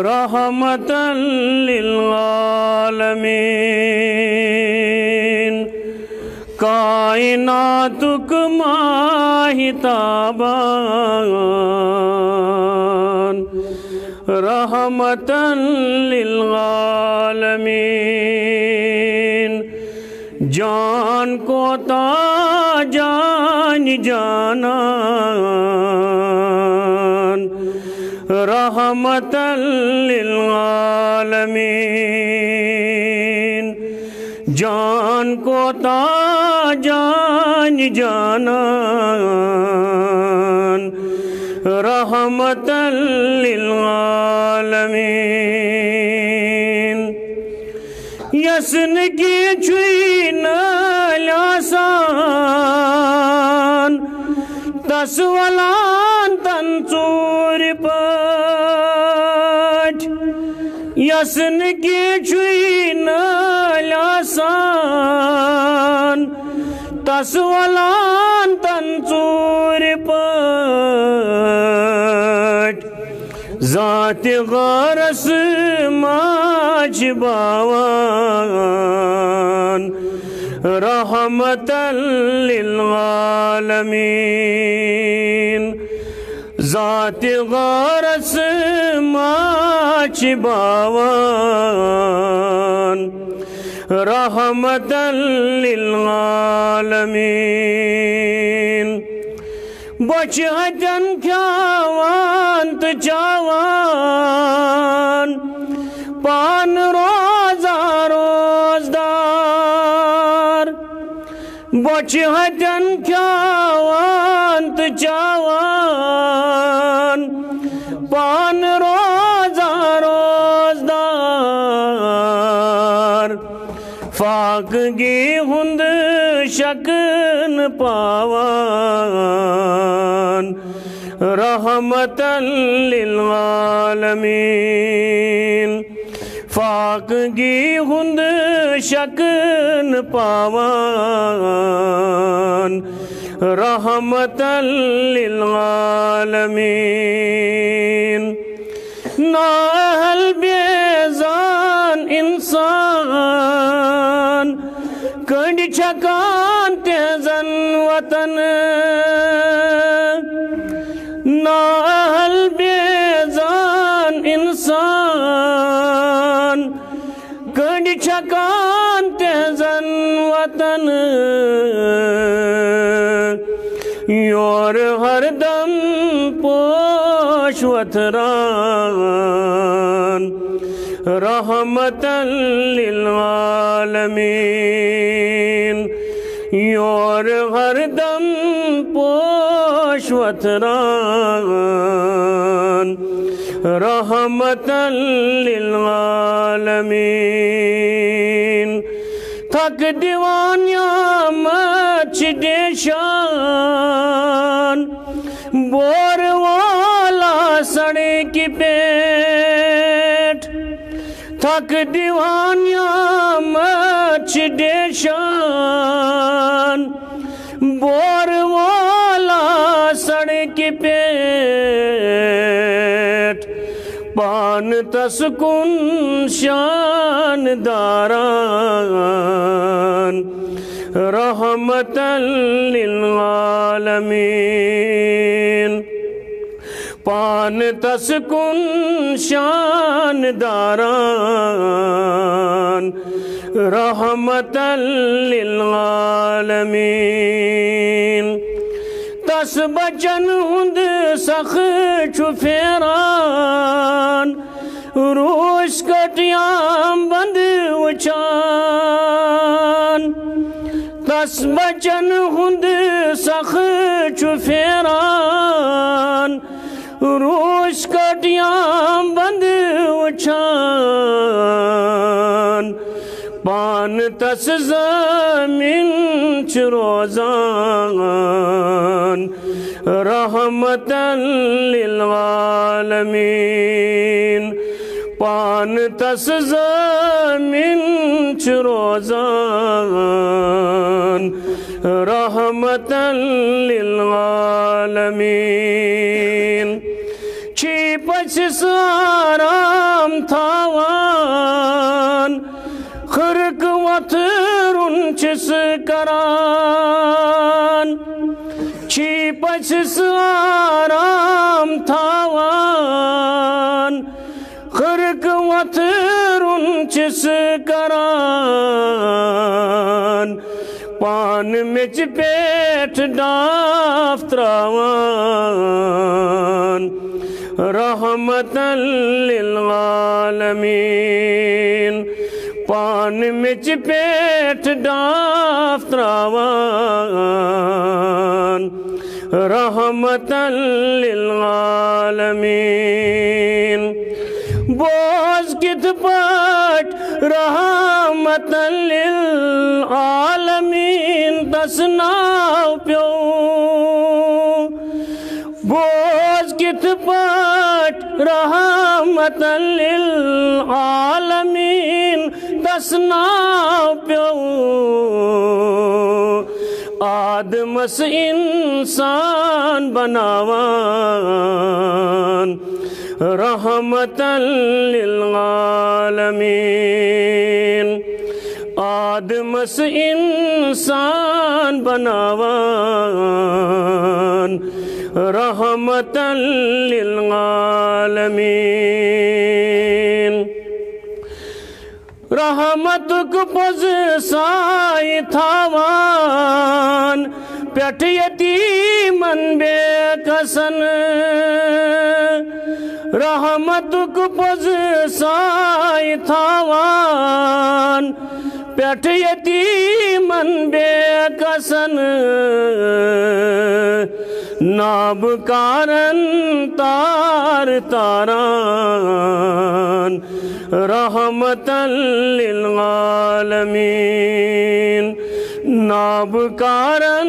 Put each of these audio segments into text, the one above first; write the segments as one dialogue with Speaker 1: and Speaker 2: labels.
Speaker 1: रहमतन लिल आलमीन कायनातुक माहिताबान रहमतन लिल आलमीन जान को जान जानान रहमतन लिल आलमीन जान को जान जानान रहमतन लिल आलमीन यसन की छुई नालासान तसवलान तंचूर पट यसन की छुई नालासान तसवलान तंचूर पट ज़ात गरस माज बावान रहमतन लिल आलमीन ज़ात गरस माज बावान रहमतन लिल आलमीन बच हजन ख्यावान तो चावान पान रोजा रोजदार बच हजन ख्यावान तो चावान पान रोजा रोजदार फाकगी हुंद शकन पावान रहमतन लिल आलमीन फाकगी हुंद शकन पावान रहमतन लिल आलमीन नाहल बेजान इंसान कंड छकान तेजन वतन नाहल बेजान इंसान कंड छकान तेजन वतन योर हरदम पोश वथरान रहमतन लिल आलमीन योर हरदम पोश वथरान रहमतन लिल आलमीन थक दीवानिया मच देशान बोर वाला सड़े की पेट थक दीवानिया मच देशान बोर वाला सड़े की पेट पान तसकुन शान दारान रहमतन लिल आलमीन पान तसकुन शान दारान रहमतन लिल आलमीन तस बचन हुंद सख छुफेरान रोश कटियाम बंद उचान तस बचन हुंद सख छुफेरान रोश कटियाम बंद उचान पान तस ज़मीन च रोज़ान रहमतन लिल आलमीन पान तस ज़मीन च रोज़ान रहमतन लिल आलमीन छी पछिस आराम थावान खर्क वथरुन छिस करान छी पछिस आराम थावान खर्क वथरुन छिस करान पान मिच पेट डाफ त्रावान रहमतन लिल आलमीन पान मिच पेट डाफ त्रावान रहमतन लिल आलमीन बोझ कित पट रहमतन लिल आलमीन तसनाव प्यो बोझ कित पट रहमतन लिल आलमीन तसनाव प्यो आदमस इंसान बनावान रहमतन लिल आलमीन आदमस इंसान बनावान रहमतन लिल आलमीन रहमतुक पज साई थावान पेट यतीमन बेकसन रहमतुक पज साई थावान पेट यतीमन बेकसन नाब कारन तार तारान रहमतन लिल आलमीन नाब कारन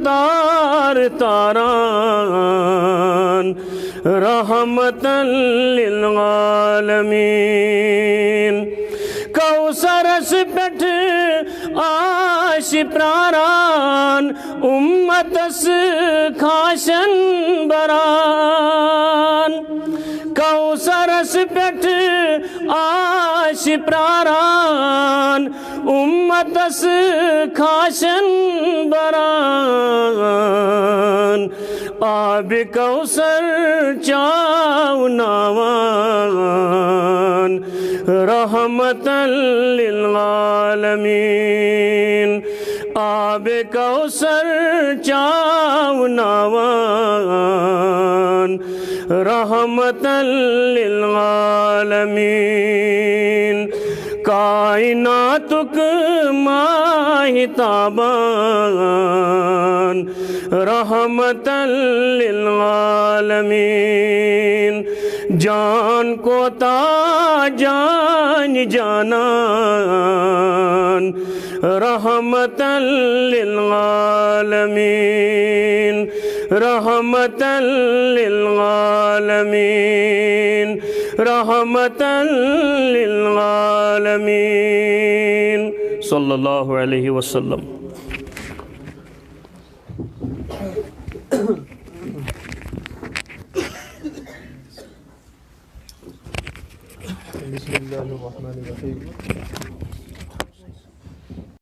Speaker 1: तार तारान रहमतन लिल आलमीन कौसरस पेठ आश प्रारान उम्मतस खाशन बरान कौसरस पेठ आश प्रारान उम्मतस खाशन बरान आब कौसर चावनावान रहमतन लिल आलमीन आब कौसर चावनावान रहमतन लिल आलमीन कायनातुक माहिताबान रहमतन लिल आलमीन जान को ता जान जानान रहमतन लिल आलमीन रहमतन लिल आलमीन रहमतन लिल आलमीन सल्लल्लाहु अलैहि वसल्लम।